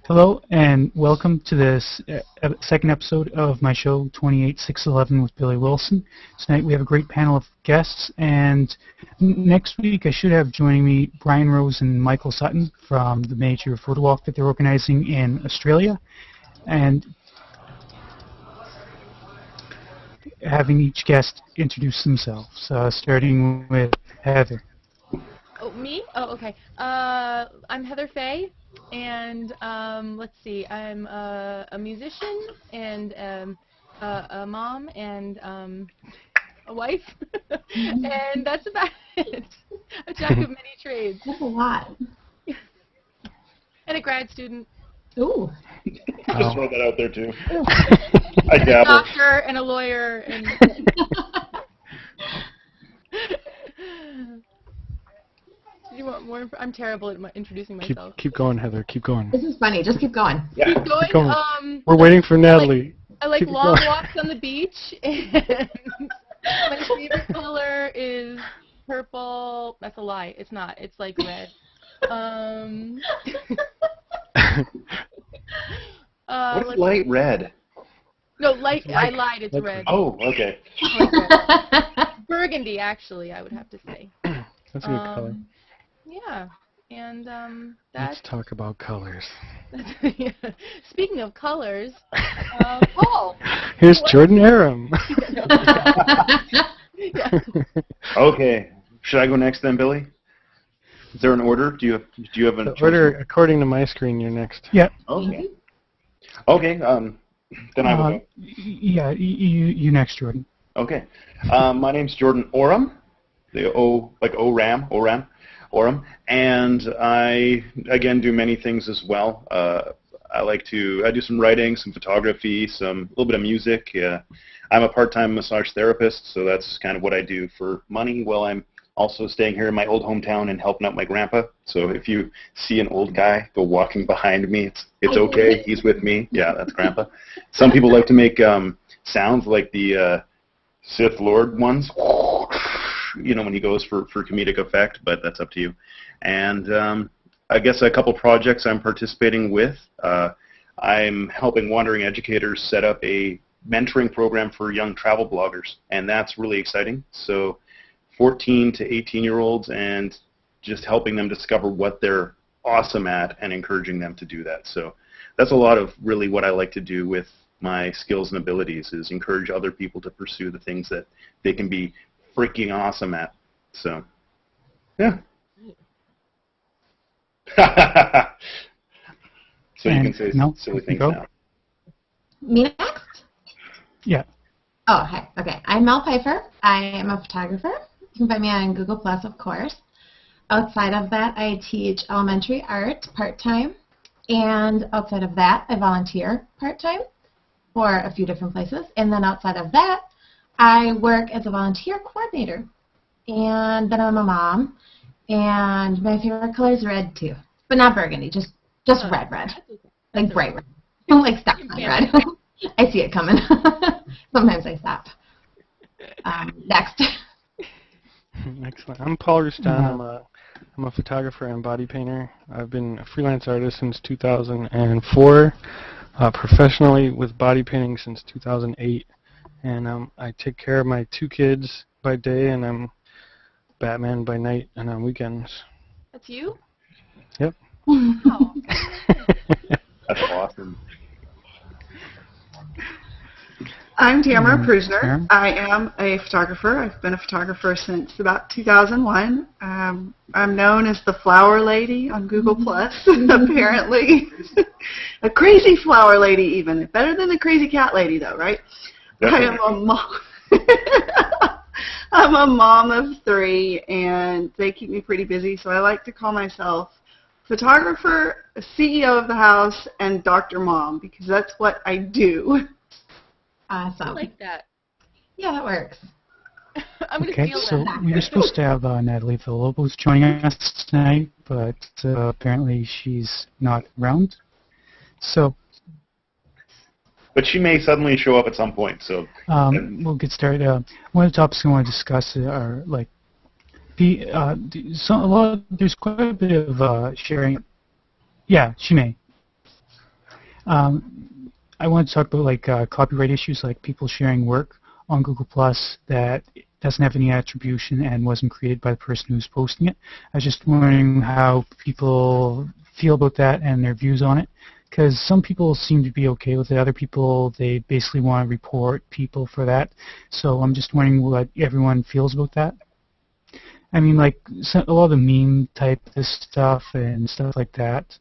Hello and welcome to this second episode of my show 28611 with Billy Wilson. Tonight we have a great panel of guests, and next week I should have joining me Brian Rose and Michael Sutton from the major photo walk that they're organizing in Australia, and having each guest introduce themselves, starting with Heather. Oh, me? Oh, okay. I'm Heather Faye, and let's see, I'm a musician and a mom and a wife, and that's about it. A jack of many trades. That's a lot. And a grad student. Ooh. Just throw that out there too. I And a dabble. doctor and a lawyer and. Do you want more? I'm terrible at introducing myself. Keep going, Heather. Keep going. This is funny. Just keep going. Yeah. Keep going. Keep going. We're waiting for Natalie. I like Keep long going. walks on the beach, and my favorite color is purple. That's a lie. It's not. It's like red. What is light red? No, light. I lied. It's red. Oh, okay. Burgundy, actually, I would have to say. That's a good color. Yeah, and Let's that's. talk about colors. Yeah. Speaking of colors, Paul. Here's Jordan Oram. Yeah. Okay. Should I go next then, Billy? Is there an order? Do you have an Order according to my screen. You're next. Yeah. Okay. Okay. Then I will go. Yeah, you next, Jordan. Okay. My name's Jordan Oram. The O, like Oram, and I again do many things as well. I do some writing, some photography, a little bit of music. I'm a part-time massage therapist, so that's kind of what I do for money. While I'm also staying here in my old hometown and helping out my grandpa. So if you see an old guy go walking behind me, it's okay. He's with me. Yeah, that's Grandpa. Some people like to make sounds like the Sith Lord ones. When he goes for comedic effect, but that's up to you. And I guess a couple projects I'm participating with. I'm helping wandering educators set up a mentoring program for young travel bloggers, and that's really exciting. So 14 to 18-year-olds, and just helping them discover what they're awesome at and encouraging them to do that. So that's a lot of really what I like to do with my skills and abilities, is encourage other people to pursue the things that they can be freaking awesome at. So, yeah. So you can say silly things now. Me next? Yeah. Oh, hi. Okay. I'm Mel Pfeiffer. I am a photographer. You can find me on Google+, of course. Outside of that, I teach elementary art part-time. And outside of that, I volunteer part-time for a few different places. And then outside of that, I work as a volunteer coordinator. And then I'm a mom. And my favorite color is red, too. But not burgundy, just red. Like bright red. I don't like stop on red. I see it coming. Sometimes I stop. Next. Excellent. I'm Paul Rustan. I'm a photographer and body painter. I've been a freelance artist since 2004, professionally with body painting since 2008. And I take care of my 2 kids by day, and I'm Batman by night and on weekends. That's you? Yep. Wow. That's awesome. I'm Tamara Prusner. Tamara? I am a photographer. I've been a photographer since about 2001. I'm known as the Flower Lady on Google+, apparently. A crazy flower lady even. Better than the crazy cat lady, though, right? Definitely. I am a mom. I'm a mom of 3, and they keep me pretty busy, so I like to call myself photographer, CEO of the house, and Dr. Mom, because that's what I do. Awesome. I like that. Yeah, that works. I'm going to Okay, steal so that. we were supposed to have Natalie Villalobos joining us tonight, but apparently she's not around. So But she may suddenly show up at some point. So we'll get started. One of the topics I want to discuss are like there's quite a bit of sharing. Yeah, she may. I want to talk about like copyright issues, like people sharing work on Google Plus that doesn't have any attribution and wasn't created by the person who's posting it. I was just wondering how people feel about that and their views on it, because some people seem to be okay with it. Other people, they basically want to report people for that. So I'm just wondering what everyone feels about that. I mean, like a lot of the meme type of stuff and stuff like that.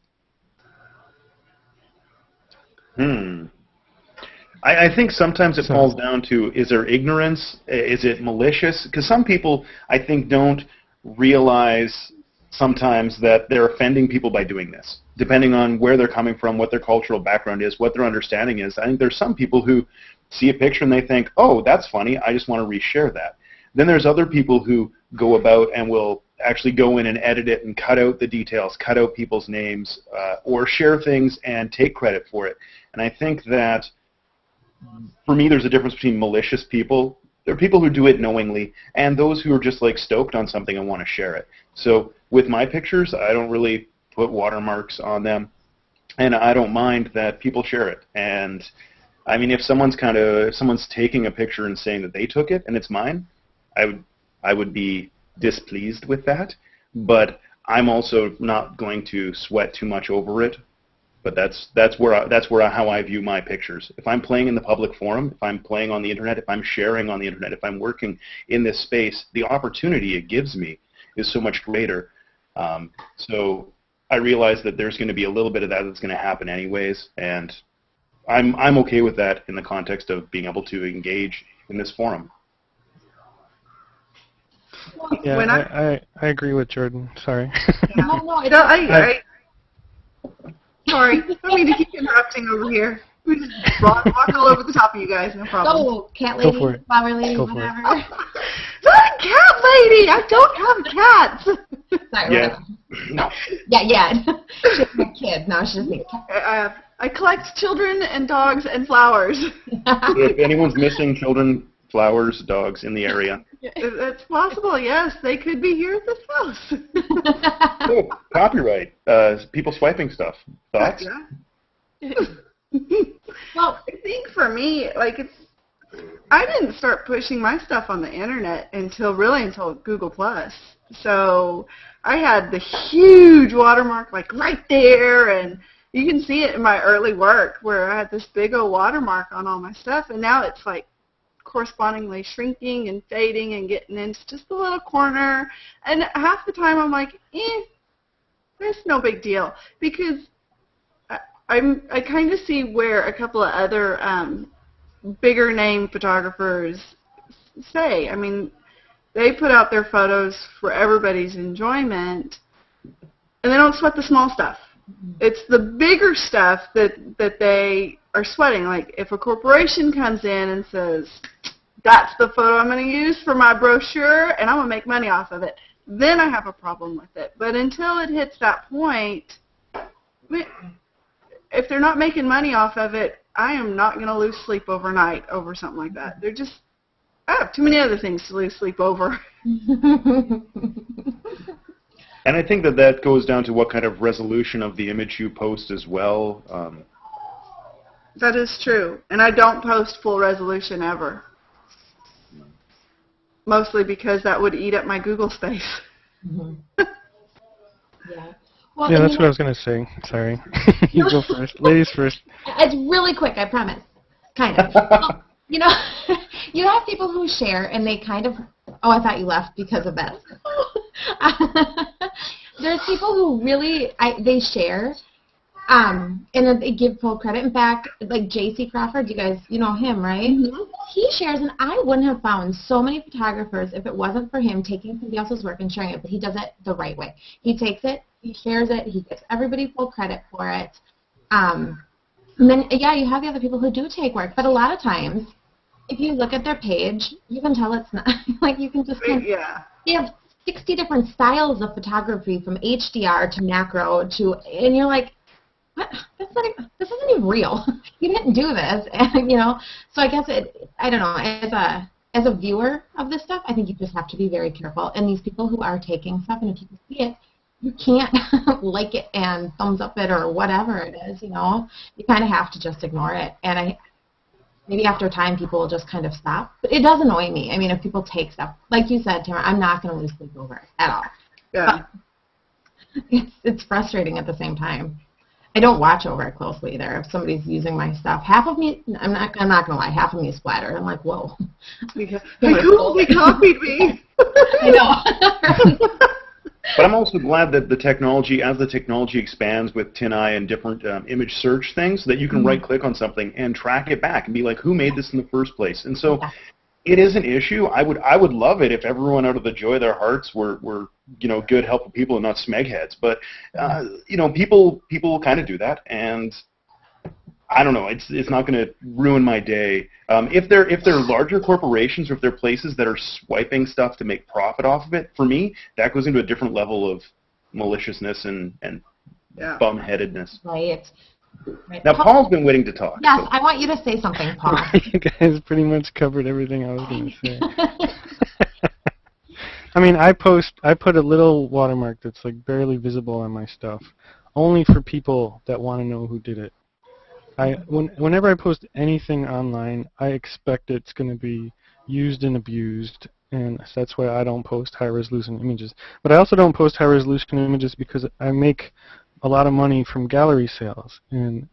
I think sometimes it falls down to, is there ignorance? Is it malicious? Because some people, I think, don't realize sometimes that they're offending people by doing this, depending on where they're coming from, what their cultural background is, what their understanding is. I think there's some people who see a picture and they think, oh, that's funny, I just want to reshare that. Then there's other people who go about and will actually go in and edit it and cut out the details, cut out people's names, or share things and take credit for it. And I think that, for me, there's a difference between malicious people. There are people who do it knowingly, and those who are just like stoked on something and want to share it. So with my pictures, I don't really put watermarks on them, and I don't mind that people share it. And I mean, if someone's taking a picture and saying that they took it and it's mine, I would be displeased with that. But I'm also not going to sweat too much over it. But that's how I view my pictures. If I'm playing in the public forum, if I'm playing on the internet, if I'm sharing on the internet, if I'm working in this space, the opportunity it gives me is so much greater. So I realize that there's going to be a little bit of that that's going to happen anyways, and I'm okay with that in the context of being able to engage in this forum. Yeah, I agree with Jordan. Sorry. Sorry, I don't mean to keep interrupting over here. We just walk all over the top of you guys, no problem. Oh, cat lady, flower lady, whatever. Not a cat lady! I don't have cats! Sorry, yeah. No. Yeah. She has a kid. No, she doesn't need a cat. I collect children and dogs and flowers. If anyone's missing children, flowers, dogs in the area. It's possible, yes. They could be here at this house. Oh, copyright. People swiping stuff. Thoughts? Yeah. Well, I think for me, I didn't start pushing my stuff on the internet until Google Plus. So I had the huge watermark right there, and you can see it in my early work where I had this big old watermark on all my stuff, and now it's correspondingly shrinking and fading and getting into just a little corner. And half the time I'm like, there's no big deal, because I kind of see where a couple of other bigger name photographers say. I mean, they put out their photos for everybody's enjoyment, and they don't sweat the small stuff. It's the bigger stuff that they are sweating. Like if a corporation comes in and says, that's the photo I'm going to use for my brochure and I'm going to make money off of it, then I have a problem with it. But until it hits that point, if they're not making money off of it, I am not going to lose sleep overnight over something like that. I have too many other things to lose sleep over. And I think that goes down to what kind of resolution of the image you post as well. That is true. And I don't post full resolution ever. Mostly because that would eat up my Google space. Mm-hmm. Yeah. Well, yeah, that's what I was going to say. Sorry. You go first. Ladies first. It's really quick, I promise. Kind of. Well, you have people who share and they kind of, I thought you left because of that. There's people who really, they share, and then they give full credit. In fact, like J.C. Crawford, you guys, you know him, right? Mm-hmm. He shares, and I wouldn't have found so many photographers if it wasn't for him taking somebody else's work and sharing it, but he does it the right way. He takes it, he shares it, he gives everybody full credit for it. And then, yeah, you have the other people who do take work, but a lot of times, if you look at their page, you can tell it's not, you can just they have 60 different styles of photography, from HDR to macro and you're like, what? This isn't even real. You didn't do this, and So I guess I don't know. As a viewer of this stuff, I think you just have to be very careful. And these people who are taking stuff, and if you can see it, you can't like it and thumbs up it or whatever it is, you know. You kind of have to just ignore it. And maybe after time, people will just kind of stop. But it does annoy me. I mean, if people take stuff, like you said, Tamara, I'm not going to lose sleep over it at all. Yeah. But it's frustrating at the same time. I don't watch over it closely either. If somebody's using my stuff, half of me, I'm not going to lie, half of me is splattered. I'm like, whoa. Because they copied me. I know. But I'm also glad that the technology expands with TinEye and different image search things, that you can right-click on something and track it back and be like, who made this in the first place? And so it is an issue. I would love it if everyone out of the joy of their hearts were good, helpful people and not smegheads. But people kind of do that, and I don't know. It's not going to ruin my day. If they're larger corporations or if they're places that are swiping stuff to make profit off of it, for me, that goes into a different level of maliciousness and bum-headedness. Right. Now, Paul's been waiting to talk. Yes, so. I want you to say something, Paul. You guys pretty much covered everything I was going to say. I mean, I put a little watermark that's like barely visible on my stuff, only for people that want to know who did it. Whenever I post anything online, I expect it's going to be used and abused, and that's why I don't post high-resolution images. But I also don't post high-resolution images because I make a lot of money from gallery sales, and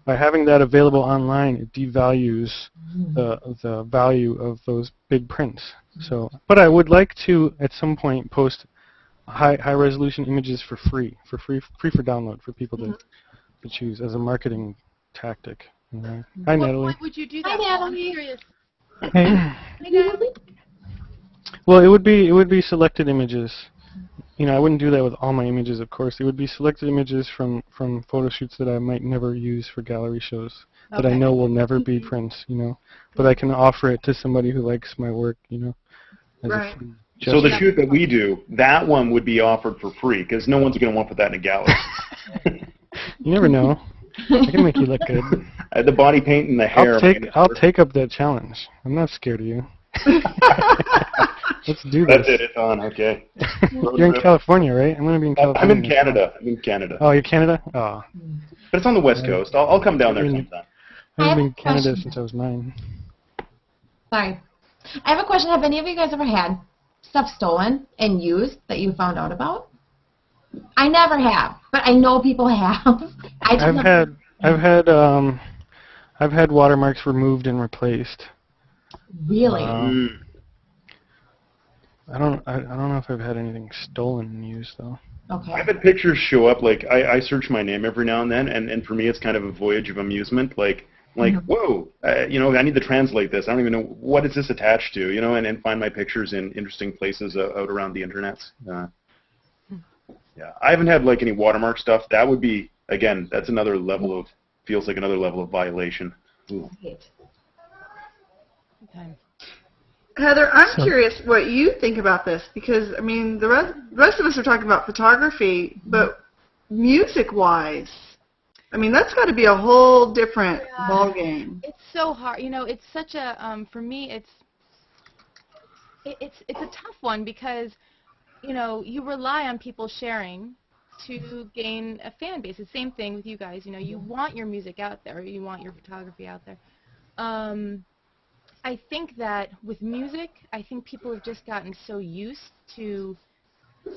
by having that available online, it devalues the value of those big prints. So, but I would like to at some point post high-resolution images for free for download for people to choose as a marketing tactic. Hi, Natalie. What would you do that? Hi, I'm Natalie. curious. Hey. Hi, Natalie. Well, it would be selected images. I wouldn't do that with all my images, of course. It would be selected images from photo shoots that I might never use for gallery shows, that I know will never be prints, But I can offer it to somebody who likes my work, as Right. a free So the gesture. shoot that we do, that one would be offered for free because no one's going to want to put that in a gallery. You never know. I can make you look good. The body paint and the hair. I'll take up that challenge. I'm not scared of you. Let's do this. That's it. It's on. Okay. You're in California, right? I'm going to be in California. I'm in Canada. Oh, you're Canada? Oh. But it's on the West Coast. I'll come down there sometime. I've been in Canada since I was 9. Sorry. I have a question. Have any of you guys ever had stuff stolen and used that you found out about? I never have, but I know people have. I've had watermarks removed and replaced. Really? I don't know if I've had anything stolen and used though. Okay. I've had pictures show up, like I search my name every now and then, and for me it's kind of a voyage of amusement, like whoa, I need to translate this. I don't even know what is this attached to, and find my pictures in interesting places out around the internet. Yeah, I haven't had like any watermark stuff. That would be, again, that's another level of, feels like another level of violation. Ooh. Okay. Heather, I'm curious what you think about this because, I mean, the rest of us are talking about photography, but music-wise, I mean, that's got to be a whole different ballgame. It's so hard. It's such a, for me, it's a tough one because, you rely on people sharing to gain a fan base. It's the same thing with you guys. You want your music out there. You want your photography out there. I think that with music, I think people have just gotten so used to,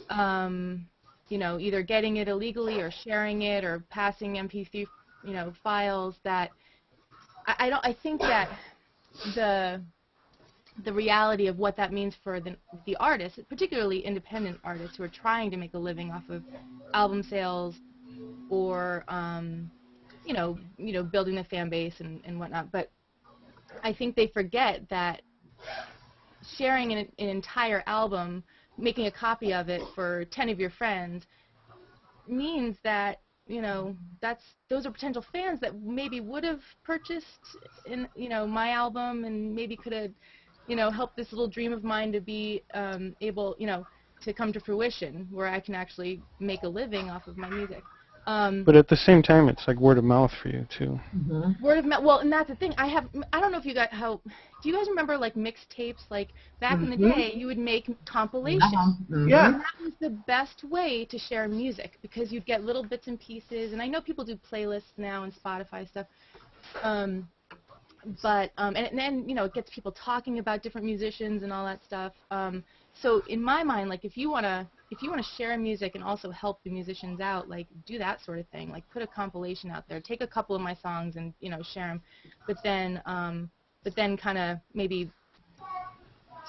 either getting it illegally or sharing it or passing MP3, files that I think that the reality of what that means for the artists, particularly independent artists who are trying to make a living off of album sales or, building the fan base and whatnot. But I think they forget that sharing an entire album, making a copy of it for 10 of your friends, means that those are potential fans that maybe would have purchased my album and maybe could have helped this little dream of mine to be able to come to fruition where I can actually make a living off of my music. But at the same time, it's like word of mouth for you too. Word of mouth. Well, and that's the thing. I don't know if you guys do you guys remember like mixtapes? Like back in the day, you would make compilations. Yeah. And that was the best way to share music because you'd get little bits and pieces. And I know people do playlists now and Spotify stuff. And then it gets people talking about different musicians and all that stuff. So in my mind, like if you wanna share music and also help the musicians out, like do that sort of thing. Like put a compilation out there, take a couple of my songs and share them, but then kind of maybe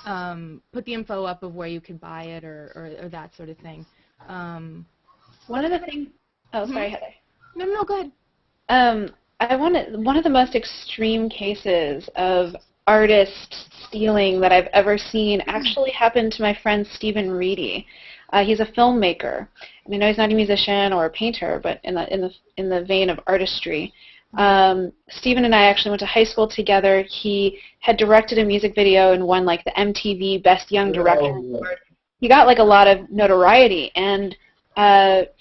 put the info up of where you could buy it or that sort of thing. One of the things. Oh, sorry, Heather. No, go ahead. One of the most extreme cases of artist stealing that I've ever seen actually happened to my friend Stephen Reedy. He's a filmmaker, and I know he's not a musician or a painter, but in the vein of artistry. Stephen and I actually went to high school together. He had directed a music video and won like the MTV Best Young Director Award. He got like a lot of notoriety, and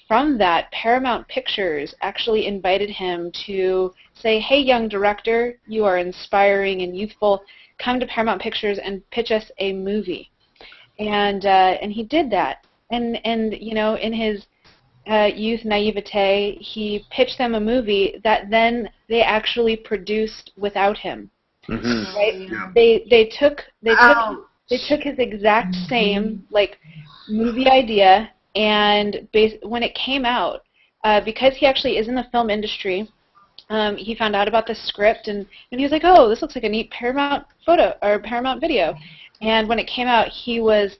from that, Paramount Pictures actually invited him to say, "Hey, young director, you are inspiring and youthful. Come to Paramount Pictures and pitch us a movie." And he did that. And in his youth naivete, he pitched them a movie that then they actually produced without him. Mm-hmm. Right? Yeah. They took his exact same like movie idea, and when it came out, because he actually is in the film industry, he found out about the script and he was like, "Oh, this looks like a neat Paramount photo or Paramount video." And when it came out, he was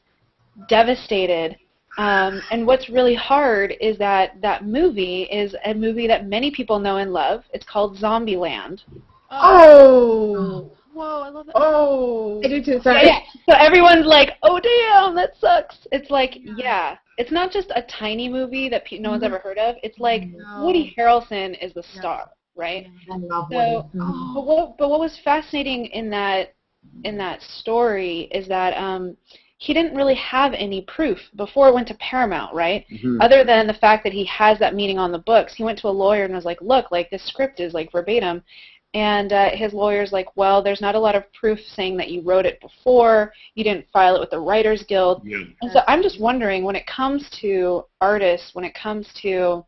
devastated. And what's really hard is that movie is a movie that many people know and love. It's called Zombieland. Oh! Whoa, I love that. Oh! I do too, sorry. Yeah. So everyone's like, "Oh, damn, that sucks." It's like, yeah. It's not just a tiny movie that no one's ever heard of. It's like Woody Harrelson is the star, right? I love So, but what was fascinating in that story is that he didn't really have any proof before it went to Paramount, right? Mm-hmm. Other than the fact that he has that meeting on the books. He went to a lawyer and was like, "Look, like this script is like verbatim." And his lawyer's like, "Well, there's not a lot of proof saying that you wrote it before. You didn't file it with the Writers Guild." Yeah. And so I'm just wondering, when it comes to artists, when it comes to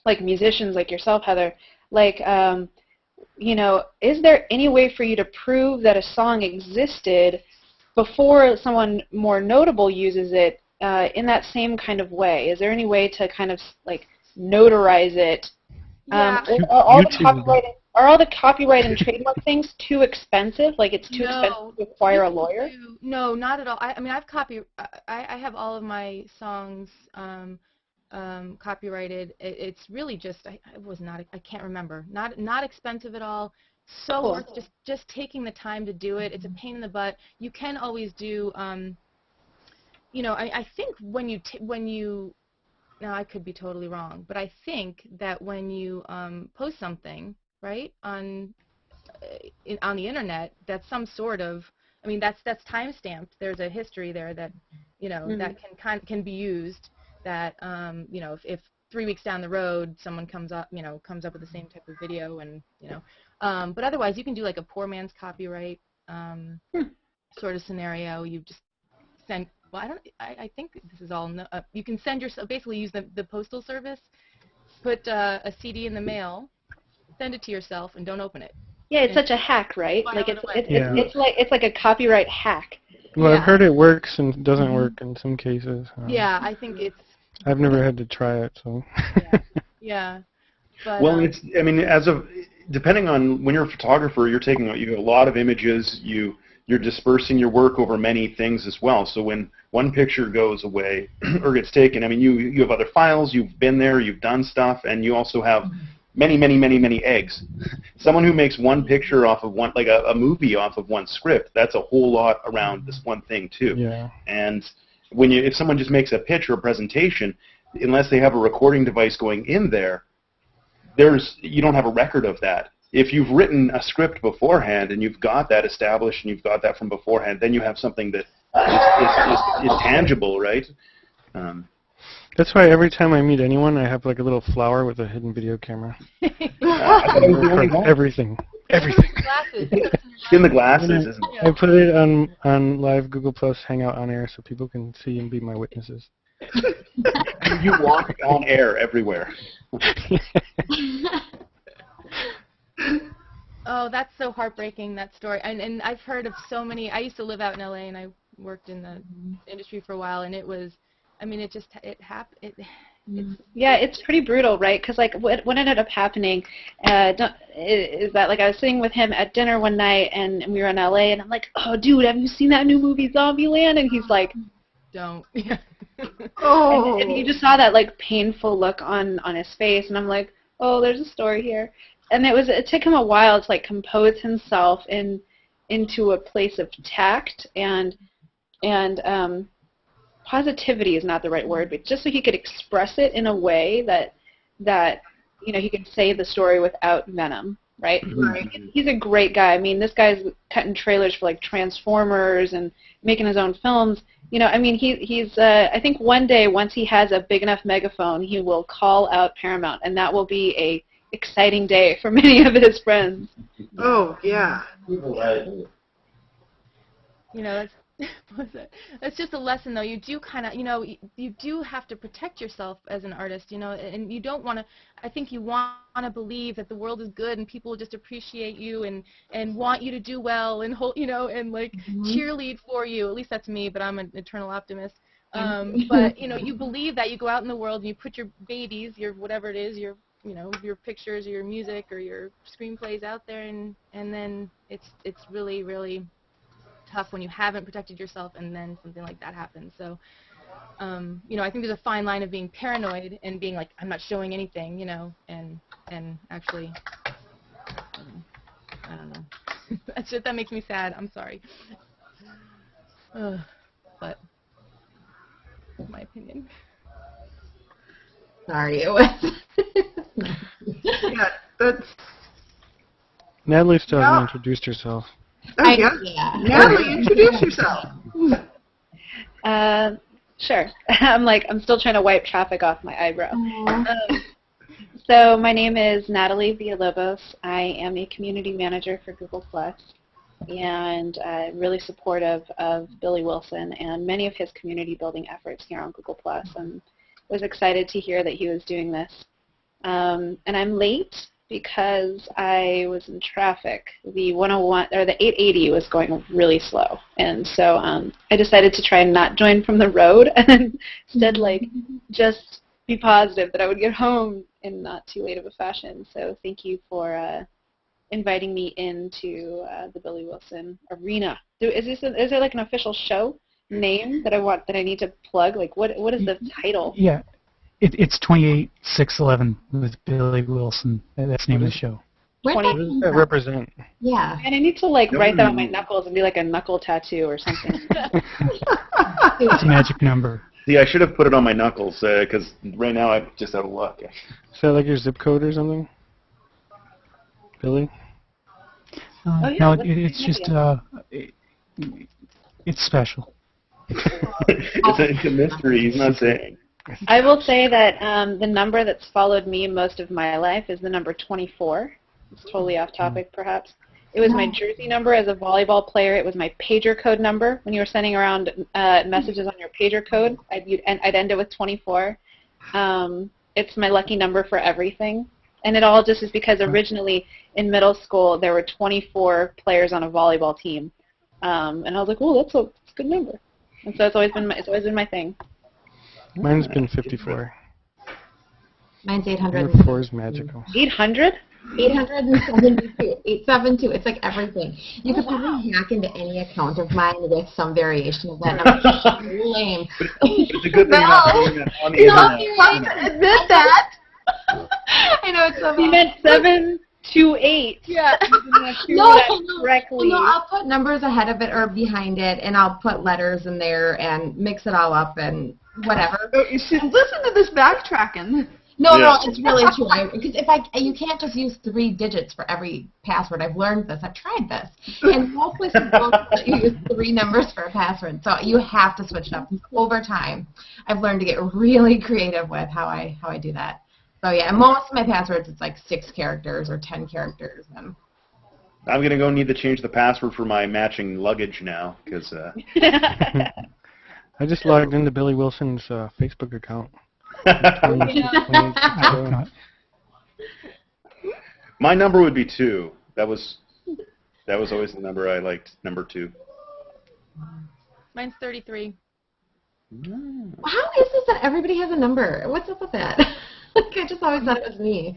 like musicians like yourself, Heather, like, is there any way for you to prove that a song existed before someone more notable uses it in that same kind of way? Is there any way to kind of like notarize it? Yeah. Are all the copyright and trademark things too expensive? Like it's too expensive to acquire a lawyer? No, not at all. I mean, I have all of my songs copyrighted. It's really just I can't remember. Not expensive at all. So Cool. worth just taking the time to do it. It's a pain in the butt. You can always do. I think when you now I could be totally wrong, but I think that when you post something, right, on the internet, that's some sort of, I mean, that's time stamped. There's a history there that that can be used. That if 3 weeks down the road someone comes up with the same type of video, and but otherwise you can do like a poor man's copyright sort of scenario. You just send. Well, I think this is all. You can send yourself, basically use the postal service, put a CD in the mail, send it to yourself, and don't open it. Yeah, it's such a hack, right? Like it's like a copyright hack. Well, I've heard it works and doesn't work in some cases. Yeah, I think it's. I've never had to try it, so. Yeah. But, well, depending on when you're a photographer, you have a lot of images. You're dispersing your work over many things as well. So when one picture goes away or gets taken, I mean, you have other files. You've been there. You've done stuff, and you also have many, many, many, many eggs. Someone who makes one picture off of one, like a movie off of one script, that's a whole lot around this one thing too. Yeah. And if someone just makes a pitch or a presentation, unless they have a recording device going in there, you don't have a record of that. If you've written a script beforehand and you've got that established and you've got that from beforehand, then you have something that is tangible, right? That's why every time I meet anyone, I have like a little flower with a hidden video camera. I thought I was the only one. Everything. Everything. Glasses. It's in the glasses, isn't it? I put it on live Google Plus Hangout on air so people can see and be my witnesses. You walk on air everywhere. Oh, that's so heartbreaking, that story. And I've heard of so many. I used to live out in LA, and I worked in the industry for a while, and it was, I mean, it happened. Yeah, it's pretty brutal, right? Because like what ended up happening is that like I was sitting with him at dinner one night, and we were in LA, and I'm like, oh, dude, have you seen that new movie Zombieland? And he's like, don't. Oh. And you just saw that like painful look on his face, and I'm like, oh, there's a story here. And it took him a while to like compose himself into a place of tact and positivity is not the right word, but just so he could express it in a way that you know he could say the story without venom, right? Right. He's a great guy. I mean, this guy's cutting trailers for like Transformers and making his own films. You know, I mean, he's I think one day once he has a big enough megaphone, he will call out Paramount, and that will be a exciting day for many of his friends. Oh, yeah. You know, that's just a lesson, though. You do kind of, you know, you do have to protect yourself as an artist, you know, and you don't want to, I think you want to believe that the world is good and people will just appreciate you and want you to do well and, you know, and like cheerlead for you. At least that's me, but I'm an eternal optimist. But, you know, you believe that you go out in the world and you put your babies, your whatever it is, your, you know, your pictures or your music or your screenplays out there, and then it's really, really tough when you haven't protected yourself and then something like that happens. So, you know, I think there's a fine line of being paranoid and being like, I'm not showing anything, you know, and actually, I don't know. That makes me sad. I'm sorry. But that's my opinion. Sorry, it was. Yeah, that's... Natalie still hasn't introduced herself. Oh, yeah. Natalie, introduce yourself. Sure. I'm still trying to wipe traffic off my eyebrow. So my name is Natalie Villalobos. I am a community manager for Google+, and really supportive of Billy Wilson and many of his community building efforts here on Google+, and was excited to hear that he was doing this. And I'm late because I was in traffic. The 101 or the 880 was going really slow, and so I decided to try and not join from the road, and instead like just be positive that I would get home in not too late of a fashion. So thank you for inviting me into the Billy Wilson Arena. Is there like an official show name that I need to plug? Like what is the title? Yeah. It's 28-611 with Billy Wilson. That's the name of the show. What does that represent? Yeah. And I need to like write that on my knuckles and be like a knuckle tattoo or something. It's a magic number. See, I should have put it on my knuckles because right now I'm just out of luck. Is that like your zip code or something? Billy? No, it's just it's special. It's a mystery. He's not saying. I will say that the number that's followed me most of my life is the number 24. It's totally off topic, perhaps. It was my jersey number as a volleyball player. It was my pager code number. When you were sending around messages on your pager code, I'd end it with 24. It's my lucky number for everything. And it all just is because originally in middle school there were 24 players on a volleyball team. And I was like, oh, that's a good number. And so it's always been my thing. Mine's been 54. Mine's 800. 4 is magical. 800? 872. 872. It's like everything. You could probably hack into any account of mine with some variation of that number. Lame. It's a good thing you're not doing that on the internet. You want to admit that? I know it's so You meant 728. Yeah. No, I'll put numbers ahead of it or behind it, and I'll put letters in there and mix it all up and whatever. Oh, you should listen to this backtracking. No, Yeah. it's really true. Because you can't just use 3 digits for every password. I've learned this. I've tried this, and most places don't let you use 3 numbers for a password. So you have to switch it up. Over time, I've learned to get really creative with how I do that. So yeah, most of my passwords it's like 6 characters or 10 characters. And I'm going to go need to change the password for my matching luggage now, because... I just logged into Billy Wilson's Facebook account. My number would be 2. That was always the number I liked, number 2. Mine's 33. how is this that everybody has a number? What's up with that? Like, I just always thought it was me.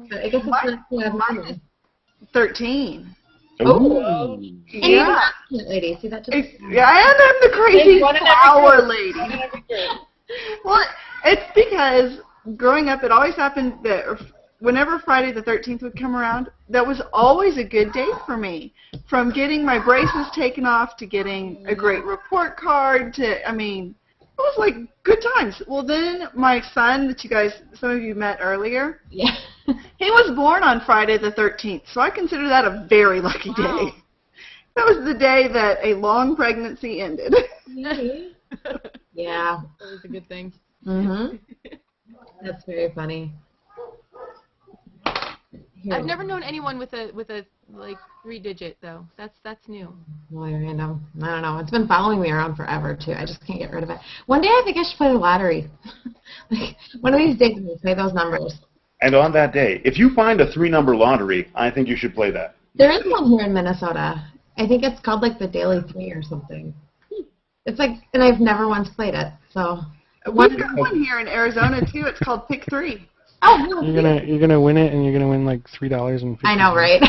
But I guess it's not Mine is 13. Oh. And Yeah. you're not that lady. See that? Yeah, and I'm the crazy One in every flower group. lady. One in every group. Well, it's because growing up, it always happened that whenever Friday the 13th would come around, that was always a good day for me. From getting my braces taken off to getting a great report card to, I mean, it was like good times. Well, then my son that some of you met earlier, Yeah. he was born on Friday the 13th, so I consider that a very lucky day. Wow. That was the day that a long pregnancy ended. Yeah. That was a good thing. Mhm. That's very funny. Here. I've never known anyone with a like 3-digit though. That's new. Really random. I don't know. It's been following me around forever too. I just can't get rid of it. One day I think I should play the lottery. Like one of these days I'm gonna play those numbers. And on that day, if you find a 3-number lottery, I think you should play that. There is one here in Minnesota. I think it's called like the Daily 3 or something. It's like, and I've never once played it. So We've got one here in Arizona too. It's called Pick 3. oh, no, You're gonna win it, and you're gonna win like $3.50. I know, right?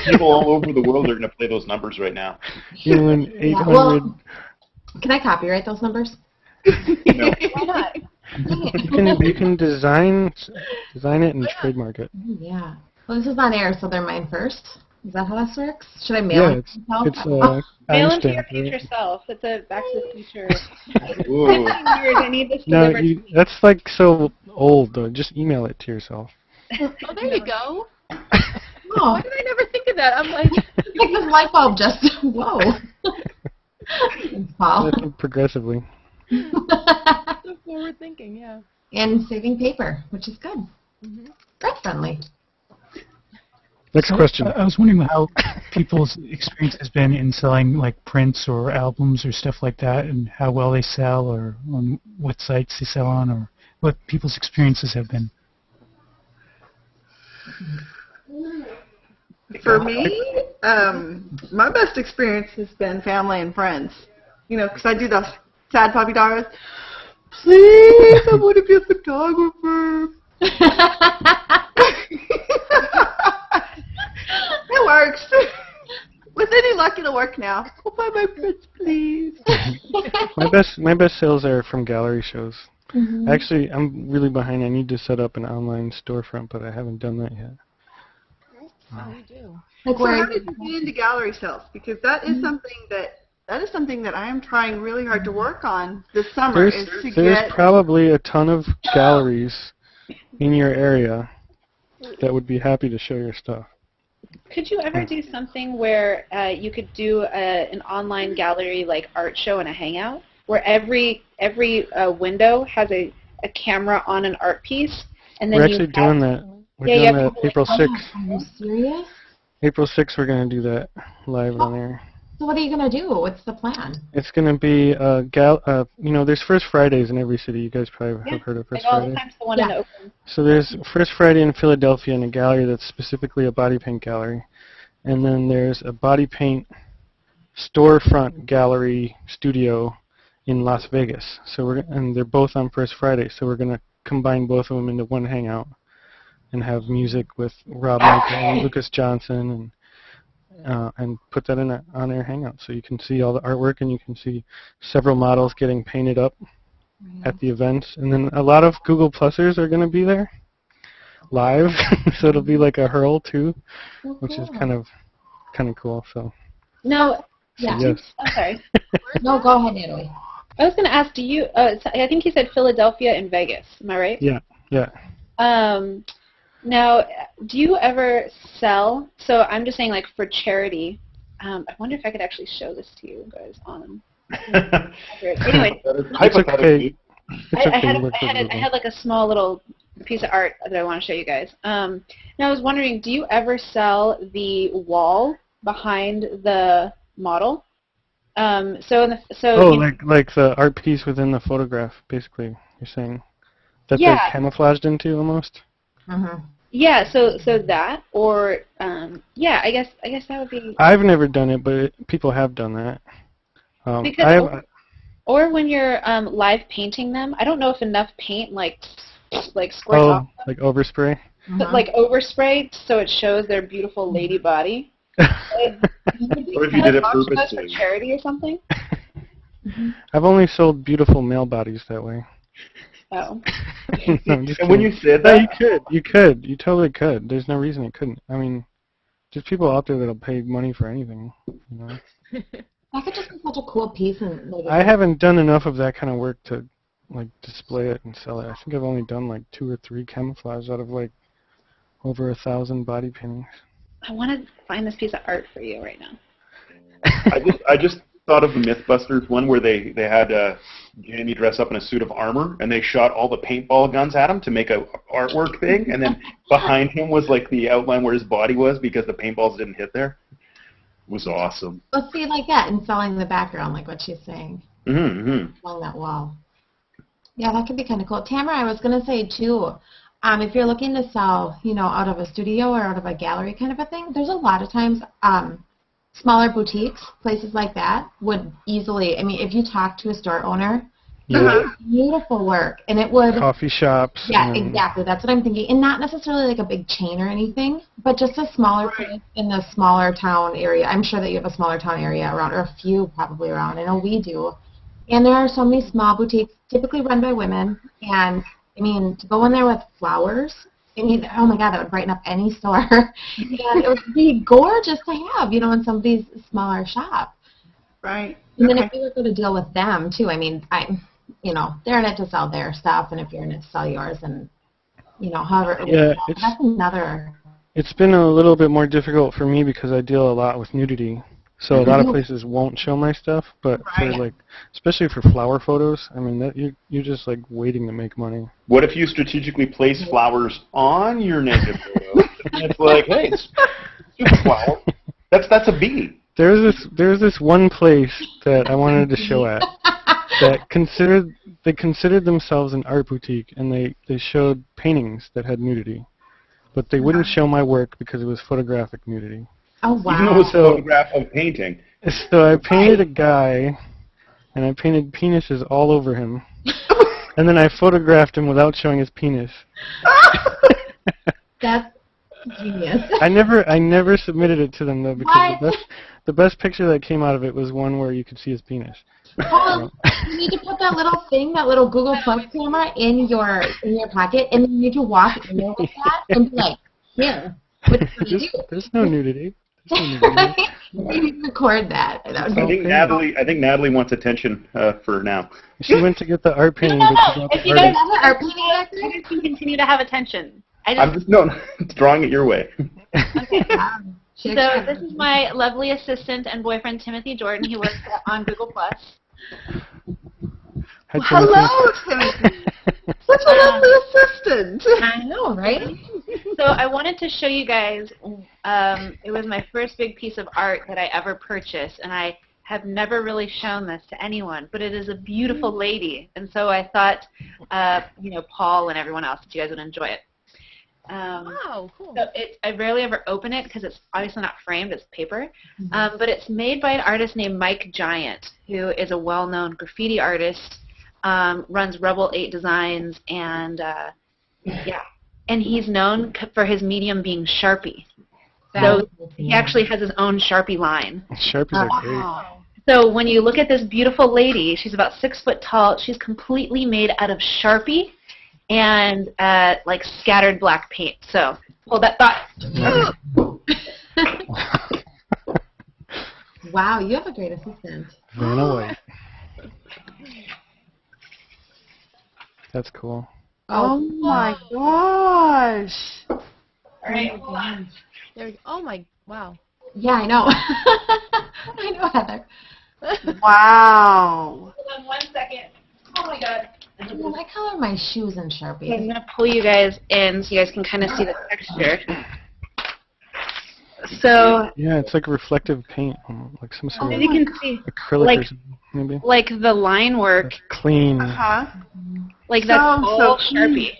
People all over the world are going to play those numbers right now. You're gonna win 800. Yeah, well, can I copyright those numbers? No. Why not? You can design it and trademark it. Yeah. Well, this is on air, so they're mine first. Is that how this works? Should I mail Yeah, it myself? it's Mail them to your timestamped, future right? self. It's a Back to the Future. Ooh. I need this No, delivered. that's like so old though. Just email it to yourself. Oh, there you go. Oh, Why did I never think of that? I'm like, like this light bulb just, whoa. Thanks, Paul. That's progressively. so forward thinking, yeah. And saving paper, which is good. Mhm. Earth friendly. Next question. I was wondering how people's experience has been in selling like prints or albums or stuff like that, and how well they sell, or on what sites they sell on, or what people's experiences have been. For me, my best experience has been family and friends. You know, because I do those sad puppy dogs. Please, I want to be a photographer. It works. With any luck, it'll work now. Go buy my prints, please. My best sales are from gallery shows. Mhm. Actually, I'm really behind. I need to set up an online storefront, but I haven't done that yet. Oh, we do. Like So where how did you get into gallery sales? Because that is something that I am trying really hard to work on this summer. There's probably a ton of galleries in your area that would be happy to show your stuff. Could you ever do something where you could do an online gallery like art show and a hangout, where every window has a camera on an art piece, and then We're actually doing that. We're doing that April 6th. Are you serious? April 6th, we're going to do that live on air. So what are you going to do? What's the plan? It's going to be there's First Fridays in every city. You guys probably have heard of First Like all the Friday. times the one in Oakland. So there's First Friday in Philadelphia in a gallery that's specifically a body paint gallery. And then there's a body paint storefront gallery studio in Las Vegas. And they're both on First Friday. So we're going to combine both of them into one hangout and have music with Rob Michael and Lucas Johnson and put that in an on-air hangout. So you can see all the artwork and you can see several models getting painted up at the events. And then a lot of Google Plusers are going to be there live. So it'll be like a hurl too, which is kind of cool. So No. Yeah. yes. I'm sorry. No, go ahead, Natalie. I was going to ask, do you? I think you said Philadelphia and Vegas. Am I right? Yeah. Yeah. Now, do you ever sell? So I'm just saying, like, for charity. I wonder if I could actually show this to you guys on. Anyway, Hypothetically. I had like a small little piece of art that I want to show you guys. Now I was wondering, do you ever sell the wall behind the model? Like the art piece within the photograph, basically. You're saying that they're camouflaged into almost. Yeah. So that, or I guess that would be. I've never done it, but people have done that. Or when you're live painting them, I don't know if enough paint like squirts off. Like overspray. But like overspray, so it shows their beautiful lady body. Or if you did it purposely. For charity or something. I've only sold beautiful male bodies that way. Oh. No, and when you said that, you totally could. There's no reason you couldn't. I mean, there's people out there that'll pay money for anything. You know. That could just be such a cool piece. And I haven't done enough of that kind of work to like display it and sell it. I think I've only done like 2 or 3 camouflage out of like over 1,000 body paintings. I want to find this piece of art for you right now. I just thought of the Mythbusters one where they had Jamie dress up in a suit of armor and they shot all the paintball guns at him to make a artwork thing, and then behind him was like the outline where his body was because the paintballs didn't hit there. It was awesome. Let's see, like that, and selling the background, like what she's saying. Along that wall. Yeah, that could be kind of cool. Tamara, I was going to say, too, if you're looking to sell, out of a studio or out of a gallery kind of a thing, there's a lot of times smaller boutiques, places like that, would easily, if you talk to a store owner, beautiful work, and it would... Coffee shops. Yeah, exactly. That's what I'm thinking. And not necessarily like a big chain or anything, but just a smaller place in a smaller town area. I'm sure that you have a smaller town area around, or a few probably around. I know we do. And there are so many small boutiques, typically run by women, and, to go in there with flowers, oh my God, that would brighten up any store. And it would be gorgeous to have, in somebody's smaller shop. Right. And then if you were going to deal with them, too, they're in it to sell their stuff, and if you're in it to sell yours, and, however that's another... It's been a little bit more difficult for me because I deal a lot with nudity. So a lot of places won't show my stuff, but for especially for flower photos, you're just like waiting to make money. What if you strategically place flowers on your naked photo? And it's like, hey, it's just a flower. That's a bee. There's this one place that I wanted to show at that considered themselves an art boutique, and they showed paintings that had nudity, but they wouldn't show my work because it was photographic nudity. Oh, wow. Even though it's a photograph of painting. So I painted a guy, and I painted penises all over him, and then I photographed him without showing his penis. That's genius. I never submitted it to them, though, because the best picture that came out of it was one where you could see his penis. Paul, you need to put that little thing, that little Google Plus camera in your pocket, and then you need to walk in there with that and be like, here, what do you do? There's no nudity. You can record that. I think Natalie wants attention for now. She went to get the art painting. If you guys have art painting, can continue to have attention. I'm just drawing it your way. Okay. So this is my lovely assistant and boyfriend, Timothy Jordan. He works on Google Plus. Well, hello, Timothy. Such a lovely assistant. I know, right? So I wanted to show you guys, it was my first big piece of art that I ever purchased, and I have never really shown this to anyone, but it is a beautiful lady, and so I thought, Paul and everyone else, that you guys would enjoy it. Wow, cool. So I rarely ever open it because it's obviously not framed, it's paper, but it's made by an artist named Mike Giant, who is a well-known graffiti artist, runs Rebel 8 Designs, and and he's known for his medium being Sharpie. So he actually has his own Sharpie line. Sharpies are great. So when you look at this beautiful lady, she's about 6 foot tall. She's completely made out of Sharpie and like scattered black paint. So hold that thought. Wow, you have a great assistant. Ran away. That's cool. Oh my gosh. All right, hold on. There we go. Oh my, wow. Yeah, I know. I know, Heather. Wow. Hold on 1 second. Oh my God. Well, I color my shoes in Sharpie. I'm gonna pull you guys in so you guys can kind of see the texture. So, Yeah, it's like reflective paint, like some sort as of you can see, acrylic like- or something, maybe. like the line work, Clean. Uh-huh. like that's all clean. Sharpie.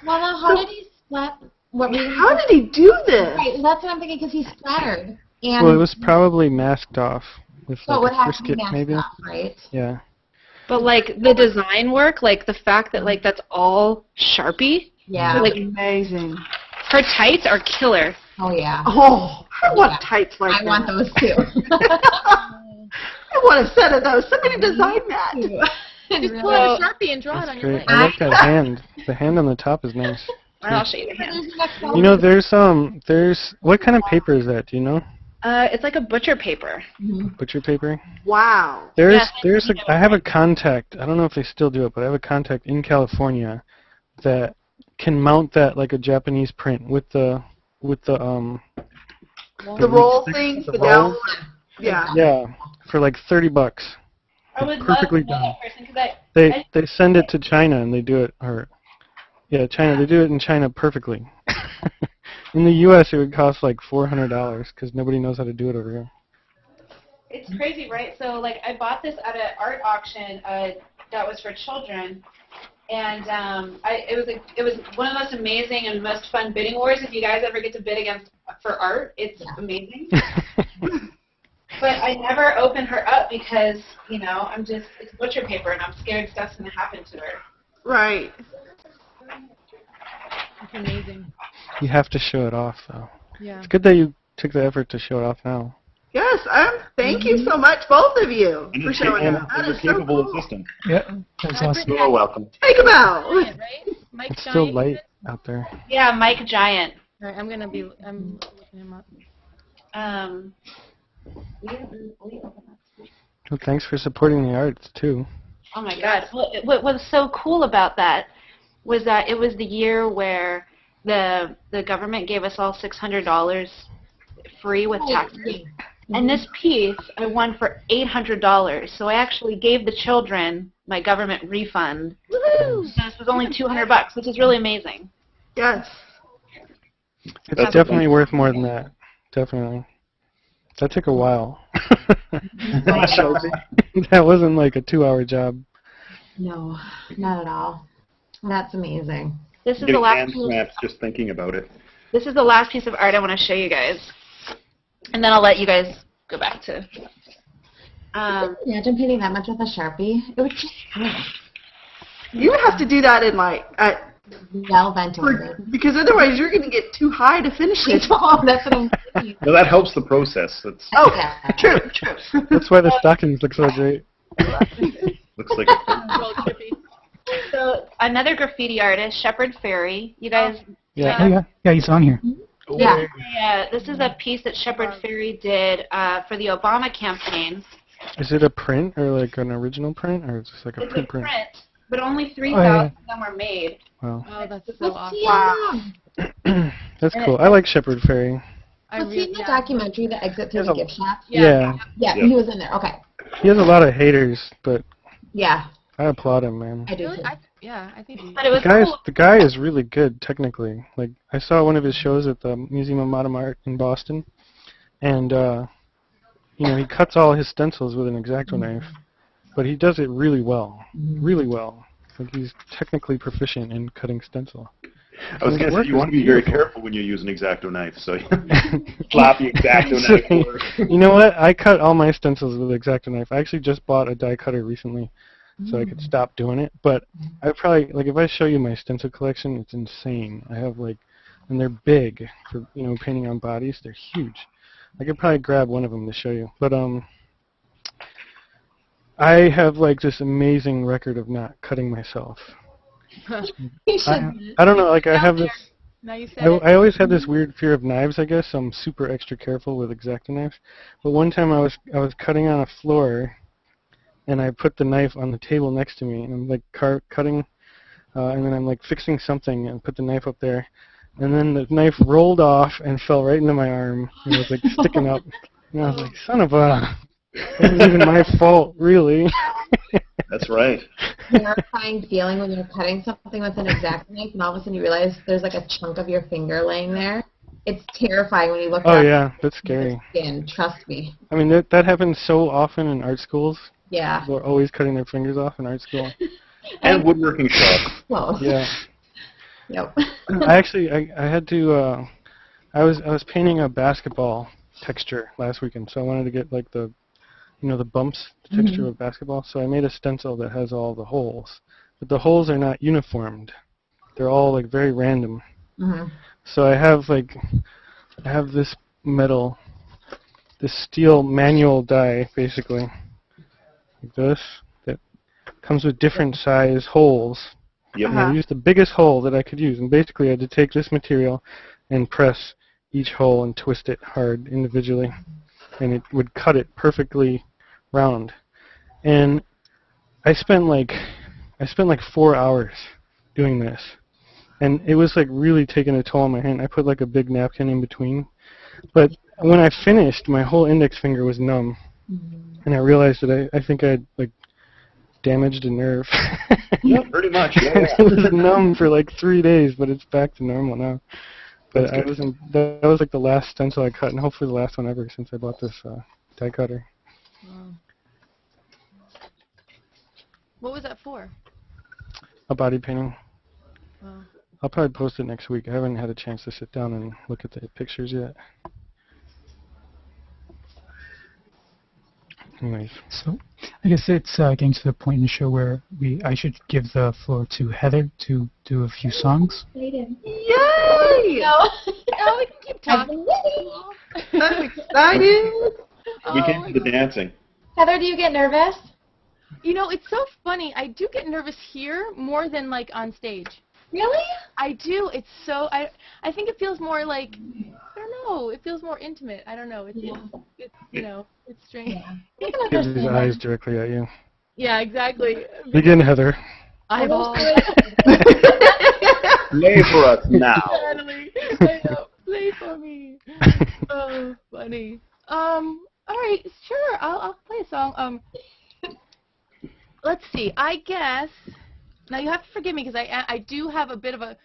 Well, now, how did he splat? What made him How did he do this? Right, that's what I'm thinking, because he splattered. And Well, it was probably masked off with so it like would a have to be brisket, masked maybe. off, right? Yeah. But like the design work, like the fact that like that's all Sharpie, Yeah. like Amazing. her tights are killer. Oh, yeah. Oh, I want Yeah. tights like I that. want those too. I want a set of those. Somebody design that. Just pull out a Sharpie and draw it That's on your great. leg. I like that hand. The hand on the top is nice. I'll show you the hand. You know, there's what kind of paper is that? Do you know? It's like a butcher paper. Butcher paper. Wow. I have a contact. I don't know if they still do it, but I have a contact in California that can mount that like a Japanese print with the The roll things, the down. rolls. Yeah. Yeah, for like $30. I would Perfectly love to know done. that person because They send it to China and they do it, or yeah, China. They do it in China perfectly. In the U.S., it would cost like $400 because nobody knows how to do it over here. it's crazy, right? So like I bought this at an art auction that was for children, and it was one of the most amazing and most fun bidding wars. If you guys ever get to bid against for art, it's amazing. But I never open her up because, you know, it's butcher paper and I'm scared stuff's going to happen to her. Right. It's amazing. You have to show it off, though. Yeah. It's good that you took the effort to show it off now. Yes, thank you so much, both of you, And for it's showing and up. That it's is a so capable cool. assistant. Yeah, that's awesome. You're welcome. Take them out. Giant, right? Mike It's still Giant? light out there. Yeah, Mike Giant. All right, I'm looking him up. Well, thanks for supporting the arts, too. Oh my God. What was so cool about that was that it was the year where the government gave us all $600 free with taxes. And this piece I won for $800. So I actually gave the children my government refund. Woohoo! So this was only $200, which is really amazing. Yes. It's definitely worth more than that. Definitely. That took a while. That wasn't like a 2-hour job. No, not at all. That's amazing. This is the Getting last hand piece. snaps just thinking about it. This is the last piece of art I want to show you guys, and then I'll let you guys go back to. Imagine painting that much with a Sharpie. It would just You have to do that in well ventilated. because otherwise you're going to get too high to finish it. Oh, that's what I'm thinking. No, that helps the process. That's Oh, Yeah. true, true. That's why the stockings look so great. looks like It's a little trippy. So another graffiti artist, Shepard Fairey. You guys, Yeah. Oh, yeah, he's on here. Yeah. this is a piece that Shepard Fairey did for the Obama campaign. Is it a print or like an original print, or is it like a It's a print? print, but only 3,000 yeah. of them were made. Wow. Oh, that's so awesome. Wow. That's cool. I like Shepard Fairey. Was he in the documentary, The Exit Through the Gift Shop? Yeah. Yeah, Yeah. he was in there. Okay. He has a lot of haters, but Yeah, I applaud him, man. I do Really? too. I think he, But it was cool. The guy is really good technically. Like I saw one of his shows at the Museum of Modern Art in Boston, and you know, he cuts all his stencils with an X-Acto knife, but he does it really well, really well. Like he's technically proficient in cutting stencil. I was His going to work say, you is want to be very beautiful. careful when you use an X-Acto knife, so sloppy X-Acto knife. You know what? I cut all my stencils with X-Acto knife. I actually just bought a die cutter recently, so I could stop doing it. But I probably, like, if I show you my stencil collection, it's insane. I have like, and they're big for, you know, painting on bodies. They're huge. I could probably grab one of them to show you. But I have like this amazing record of not cutting myself. He should. I don't know. Like I have there. this. Now you said it. I always had this weird fear of knives, I guess. So I'm super extra careful with X-Acto knives. But one time I was cutting on a floor, and I put the knife on the table next to me, and I'm like cutting and then I'm like fixing something and put the knife up there, and then the knife rolled off and fell right into my arm, and it was like sticking up. And I was like, son of a, it wasn't even my fault, really. That's right. Terrifying feeling when you're cutting something with an X-Acto knife and all of a sudden you realize there's like a chunk of your finger laying there. It's terrifying when you look Oh at yeah, that's scary. skin, trust me. I mean, that happens so often in art schools. Yeah. People are always cutting their fingers off in art school. And woodworking shops. Close. Yeah. Yep. I had to, I was painting a basketball texture last weekend, so I wanted to get like the bumps, the texture of basketball. So I made a stencil that has all the holes, but the holes are not uniformed. They're all like very random. Mm-hmm. So I have this metal, this steel manual die, basically, like this, that comes with different size holes. Yep. And I used the biggest hole that I could use, and basically I had to take this material and press each hole and twist it hard individually, and it would cut it perfectly round. And I spent like 4 hours doing this. And it was like really taking a toll on my hand. I put like a big napkin in between. But when I finished, my whole index finger was numb. And I realized that I think I had like damaged a nerve. Yeah, pretty much. Yeah. It was numb for like 3 days, but it's back to normal now. But that was like the last stencil I cut, and hopefully the last one ever since I bought this die cutter. Wow. What was that for? A body painting. Wow. I'll probably post it next week. I haven't had a chance to sit down and look at the pictures yet. Anyways. So, I guess it's getting to the point in the show where I should give the floor to Heather to do a few songs. Yay! Oh, we can keep talking. I'm excited. We came to the dancing. Heather, do you get nervous? You know, it's so funny. I do get nervous here more than like on stage. Really? I do. It's so I think it feels more like I don't know. It feels more intimate. I don't know. It's you know, it's strange. You can Gives his understand eyes that. directly at you. Yeah, exactly. Begin, Heather. Eyeballs. Lay for us now. Natalie, I know. Play for me. Oh, funny. All right, sure. I'll play a song. Let's see. I guess. Now you have to forgive me because I do have a bit of a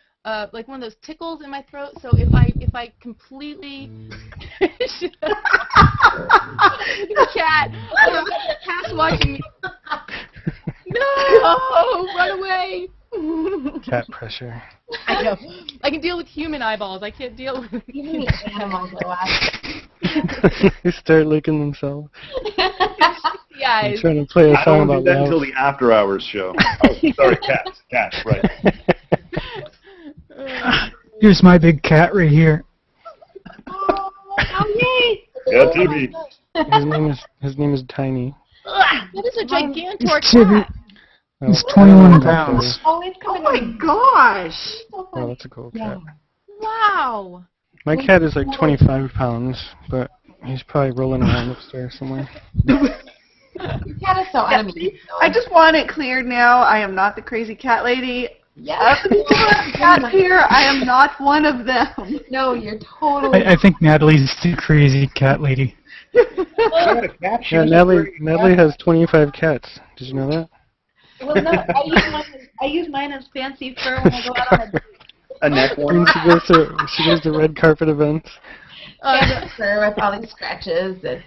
like one of those tickles in my throat. So if I completely the cat, the cat's watching me. No, run away. Cat pressure. I know. I can deal with human eyeballs. I can't deal with Even the animals are watching. They start licking themselves. the eyes. I'm trying to play a I song don't do about that love. until the after hours show. Oh, sorry, cats, right. Here's my big cat right here. Yeah, Timmy. His name is Tiny. That is a gigantor It's Timmy. cat. It's Oh, 21 that's pounds. better. Oh, it's Oh coming. my gosh. Oh, that's a cool cat. Wow. My cat is like 25 pounds, but he's probably rolling around upstairs somewhere. Your cat is so enemy. I just want it cleared now. I am not the crazy cat lady. Yes. Of the people that have cats here, I am not one of them. No, you're totally. I think Natalie's the crazy cat lady. I had a cat. She Yeah, was Natalie has 25 cats. Did you know that? Well, no, I use mine as fancy fur when I go out on a date. a neck When one. she goes to red carpet events. Fur with all these scratches. It's,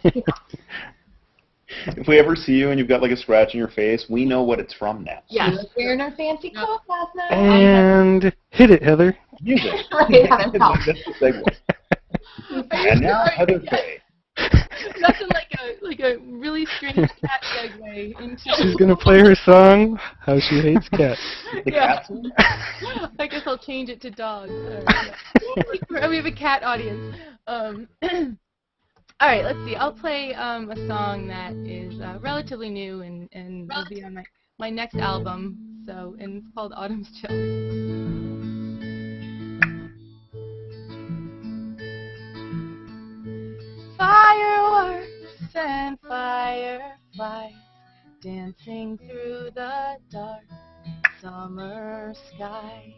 If we ever see you and you've got like a scratch in your face, we know what it's from now. She was wearing her fancy coat last night. And hit it, Heather. Use it. Right, Heather, help. That's the segue. And now Heather Faye. Nothing like a really strange cat segue into. She's gonna play her song, How She Hates Cats. The Yeah. cat one? I guess I'll change it to dogs. We have a cat audience. All right, let's see. I'll play a song that is relatively new and will be on my next album. So, and it's called Autumn's Children. Fireworks and fireflies dancing through the dark. summer sky.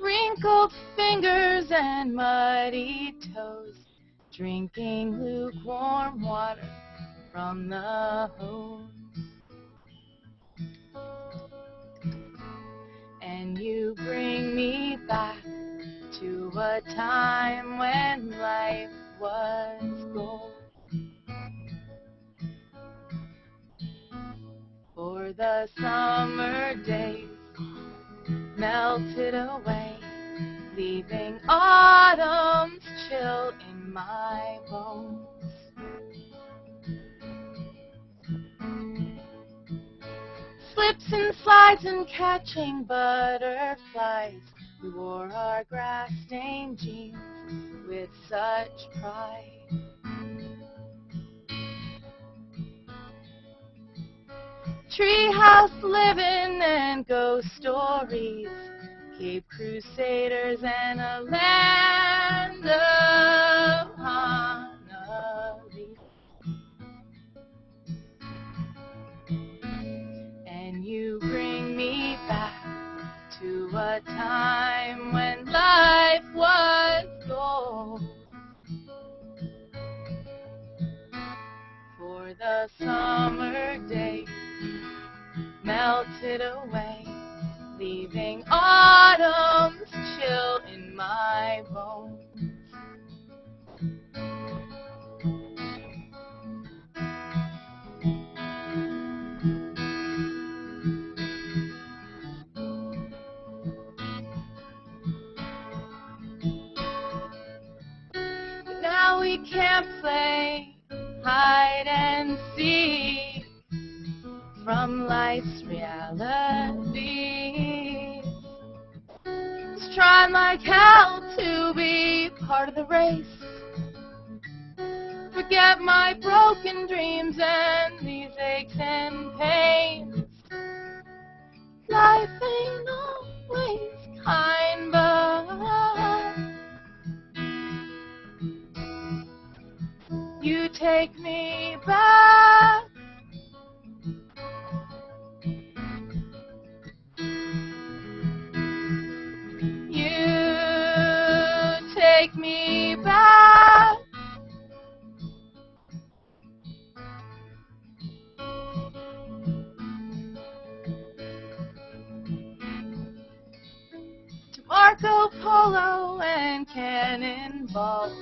Wrinkled fingers and muddy toes, drinking lukewarm water from the hose. And you bring me back to a time when life was gold. For the summer days melted away, leaving autumn's chill in my bones. Slips and slides and catching butterflies, we wore our grass-stained jeans with such pride. Treehouse living and ghost stories, Cape Crusaders and a land of honey. And you bring me back to a time when life was gold. For the summer days melted away, leaving autumn's chill in my bones. Now we can't play hide and seek from life's reality. Just trying like hell to be part of the race. Forget my broken dreams and these aches and pains. Life ain't always kind, but you take me back. Take me back to Marco Polo and cannonballs,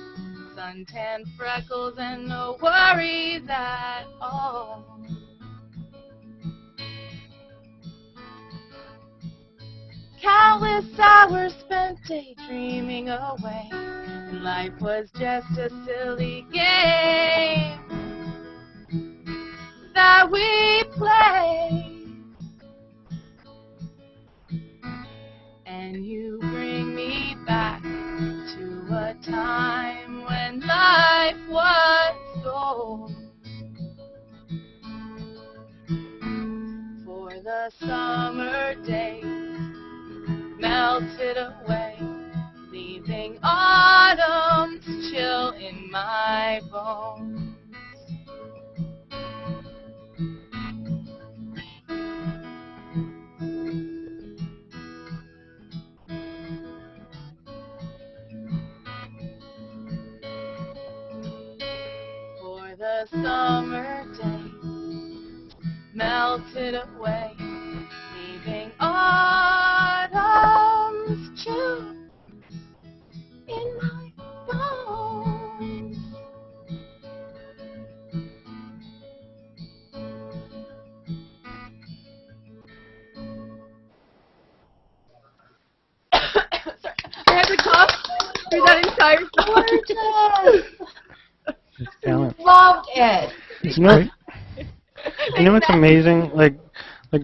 suntan freckles and no worries at all. Countless hours spent daydreaming away, and life was just a silly game that we played. And you bring me back to a time when life was gold. For the summer days melted away, leaving autumn's chill in my bones. For the summer days melted away, leaving autumn's chill in my bones. Sorry, I had to cough through that entire song. It's talent. Loved it. You know what's amazing? Like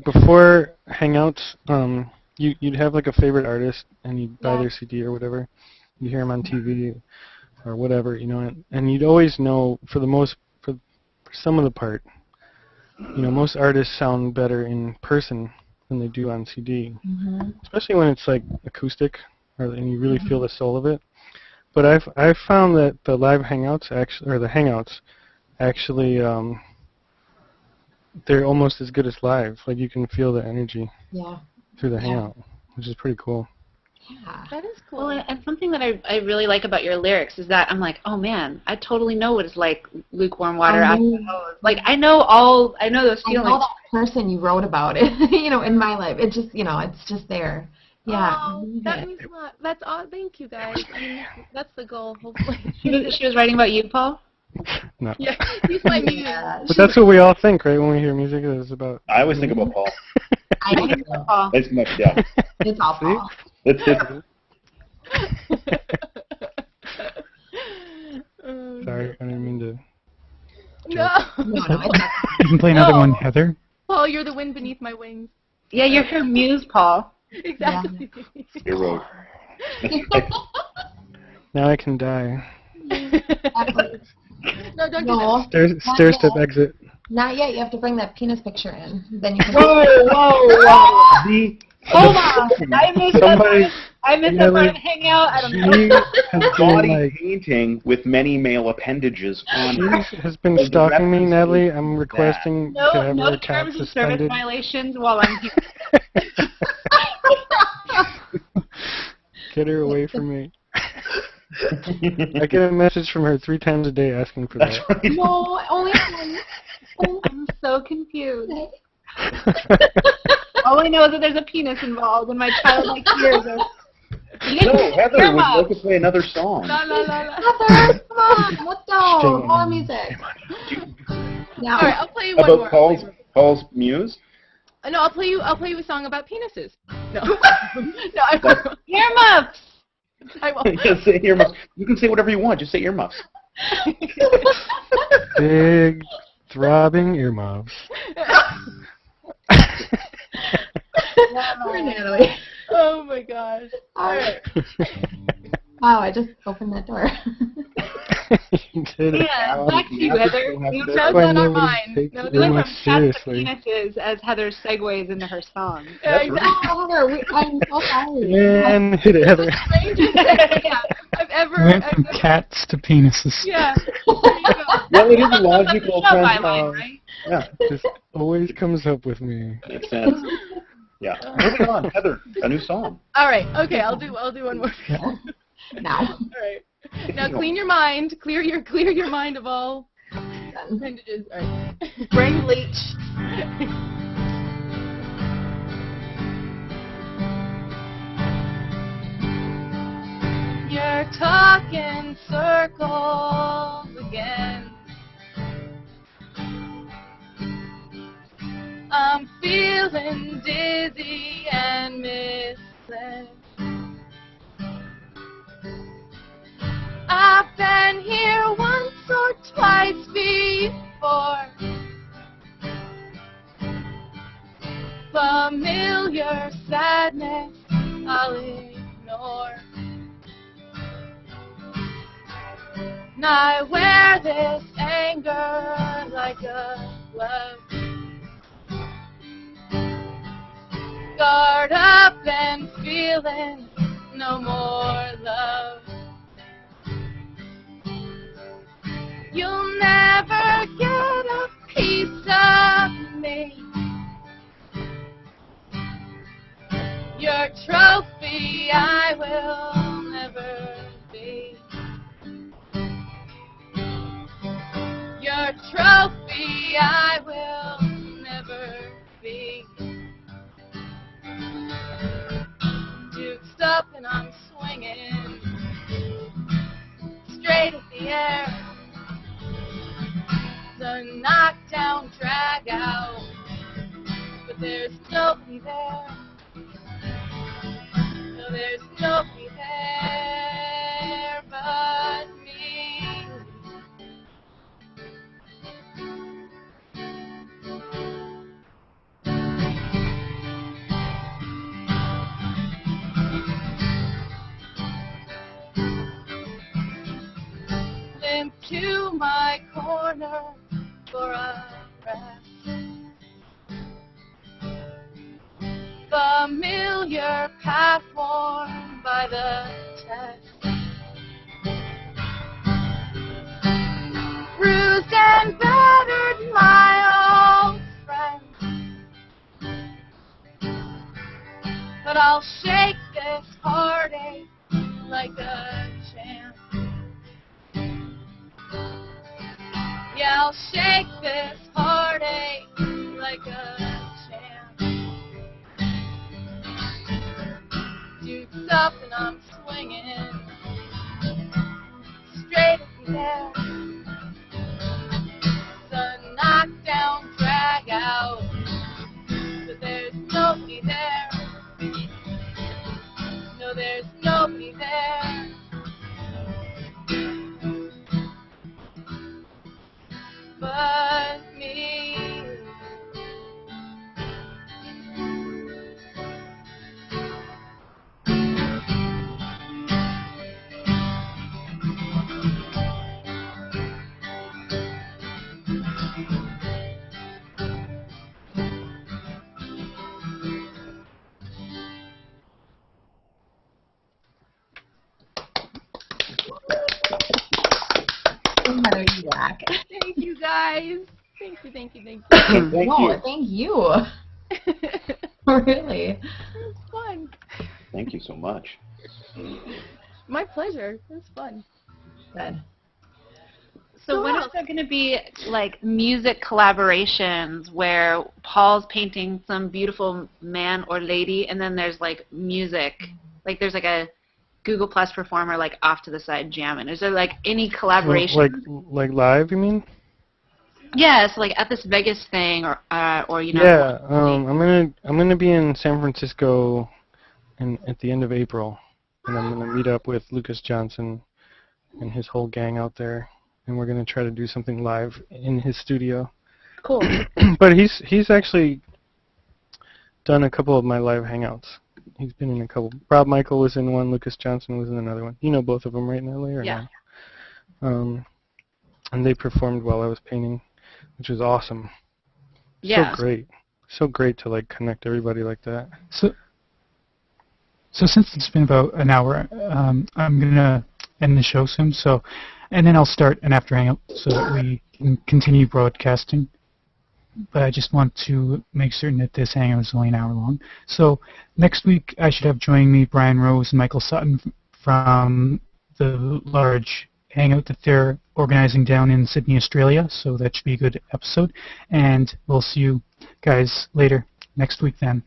before Hangouts, you'd have like a favorite artist and you'd buy their CD or whatever. You hear them on TV or whatever, you know, and you'd always know for some of the part, you know, most artists sound better in person than they do on CD, especially when it's like acoustic and you really feel the soul of it. But I've found that the live Hangouts actually they're almost as good as live. Like you can feel the energy Yeah. through the Hangout, which is pretty cool. Yeah. That is cool. Well, and something that I really like about your lyrics is that I'm like, oh man, I totally know what it's like lukewarm water out of the hose. Like I know those I feelings. know that person you wrote about it, in my life. It just, it's just there. Yeah. Oh, that means a lot. That's all. Thank you, guys. I mean, that's the goal, hopefully. She was writing about you, Paul? No. Yeah, he's my muse. But that's what we all think, right? When we hear music, it's about. I always think about Paul. I think so. Paul. It's much, yeah. It's all See? Paul. It's Sorry, I didn't mean to. No. No, it's not. You can play another one, Heather. Paul, you're the wind beneath my wings. Yeah, you're her muse, Paul. Exactly. your road. Now I can die. No, don't No, Stair step exit. not yet. You have to bring that penis picture in. Then you can. Whoa. The Hold on. I missed Somebody- that part of Hangout. I don't know. She has been body like. painting with many male appendages on her. She has been stalking me, Natalie. I'm requesting to have No her account terms of service suspended. violations while I'm here. Get her away from me. I get a message from her 3 times a day asking for That's that. right. No, only one. I'm so confused. All I know is that there's a penis involved, and my childlike ears are. No, Heather, would you like to play another song? La la la la. Heather, come on, let's go. Sting. More music. Now, All right, I'll play you one About more. Paul's muse? No, I'll play you a song about penises. No, no, I won't. Earmuffs! I won't. Just say earmuffs. You can say whatever you want. Just say earmuffs. Big, throbbing earmuffs. poor Natalie. Oh my gosh. All right. Wow, I just opened that door. Did it. Yeah, back to you, Heather. You That's why on our nobody mind. takes No, it that's much Cats to seriously. penises as Heather segues into her song. That's right. Oh, Heather, I'm so sorry. Man, hit it, Heather. strangest thing I've ever. We went from cats to penises. Yeah. There you go. Well, it is a logical Shut by trans- line, right? Yeah, Just always comes up with me. makes sense. Yeah. Moving on, Heather, a new song. All right. Okay. I'll do one more. Now. All right. Now clean your mind. Clear your mind of all appendages. All right. Brain bleach. You're talking circles again. I'm feeling dizzy and missing. I've been here once or twice before. Familiar sadness I'll ignore. And I wear this anger like a glove. Guard up and feeling no more love. You'll never get a piece of me. Your trophy I will never be. Your trophy I will never be. Juked up and I'm swinging straight at the air. The knockdown drag out, but there's nobody there. No, there's nobody there but me. Limp to my corner for a rest. Familiar path worn by the test. Bruised and battered, my old friend. I'll shake this heartache like a champ. Yeah, I'll shake this heartache like a champ. Dukes up and I'm swinging straight at the air. The knockdown drag out, but there's nobody there. No, there's nobody there. But me. Heather, you rock. Thank you guys. Thank you. Thank you. No, thank you. Really. It was fun. Thank you so much. My pleasure. It was fun. Good. So when is there going to be like music collaborations where Paul's painting some beautiful man or lady, and then there's like music, like there's like a Google Plus performer like off to the side jamming? Is there like any collaboration? Like live, you mean? Yeah, so like at this Vegas thing, or you know. Yeah, I'm gonna be in San Francisco, at the end of April, and I'm gonna meet up with Lucas Johnson and his whole gang out there, and we're gonna try to do something live in his studio. Cool. But he's actually done a couple of my live hangouts. He's been in a couple. Rob Michael was in one. Lucas Johnson was in another one. You know both of them, right, Natalie? Or Yeah. No? And they performed while I was painting, which was awesome. Yeah. So great. So great to like connect everybody like that. So since it's been about an hour, I'm gonna end the show soon. And then I'll start an after hangout so that we can continue broadcasting. But I just want to make certain that this hangout is only an hour long. So next week I should have joining me Brian Rose and Michael Sutton from the large hangout that they're organizing down in Sydney, Australia. So that should be a good episode. And we'll see you guys later next week then.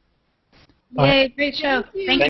Bye. Yay, great show. Thank you.